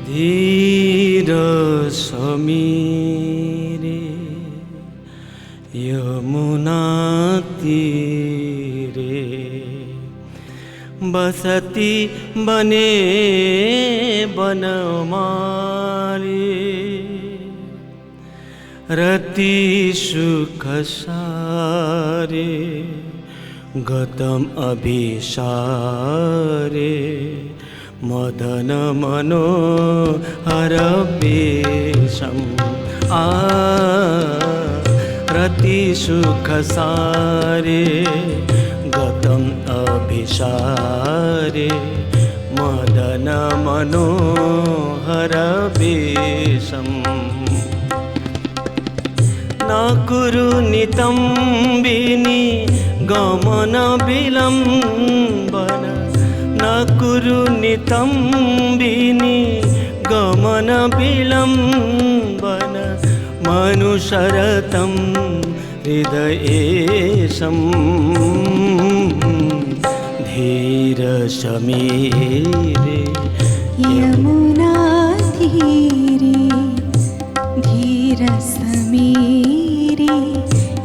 धीर समीरे यमुना तीरे बसती बने बनमाली रति सुख सारे गतम अभिसारे मदन मनोहर वेशम रति सुख सारे गतम अभिसारे मदन मनोहर वेशम न कुरु नितंबिनी गमन विलंबन न कुरु नितंबिनी गमन विलंबन मनुशरतं हृदयेशं धीर समीरे यमुना तीरे धीर समीरे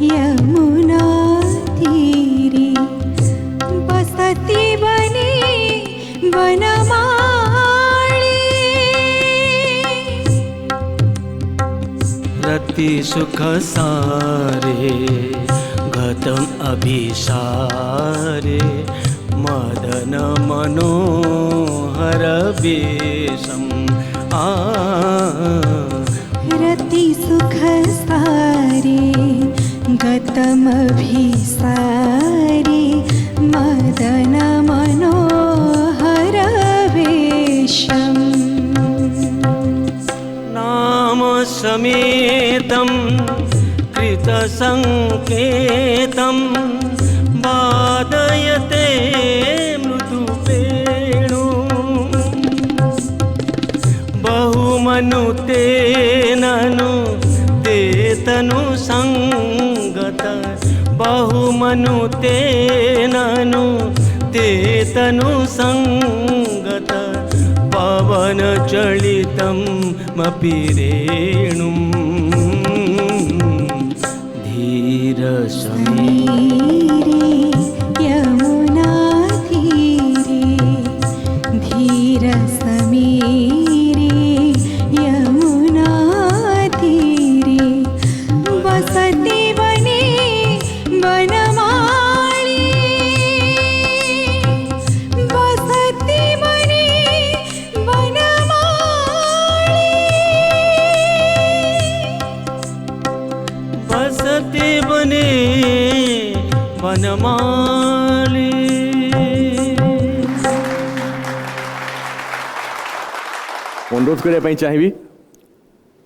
यमुना तीरे बसती बने बनमाली रति सुख सारे गतम अभिसारे मदन मनोहर वेशम रति सुख सारे गतमभिसारे मदन मनोहर वेशम नाम समेतं कृतसंकेतं वादयते मृदुवेणु बहुमनुते ननु ते तनु संगत बहुमनुते ननु ते तनु संगत पवन चलितं मपि रेणुं धीर समीरे यमुना तीरे धीर समीरे यमुना तीरे बसती बने बनमाली बसती बने बनमाली बसते बने बनमाली। अनुरोध करने चाहिए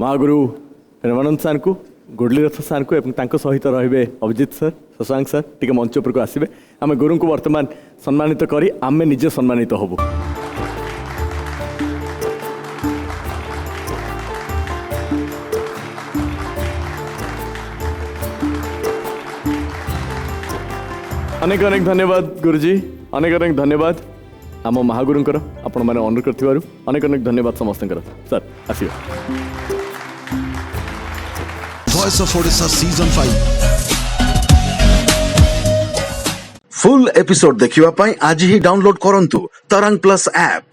महागुरु प्रेमानंद सार को गुडलीरथ सार को सहित रे Abhijit sir Shashank sir T मंच उपरको आसबे आम गुरु को वर्तमान सम्मानित करी आमे निजे सम्मानित हबु। अनेक अनेक धन्यवाद गुरुजी अनेक अनेक धन्यवाद आम महागुरुंकर आपण मैंने अनुरोध कर अनेक अनेक धन्यवाद समस्त सर आसिए voice of Odisha season 5 full episode देखिवा पाई आज ही डाउनलोड करंतु तरंग प्लस ऐप।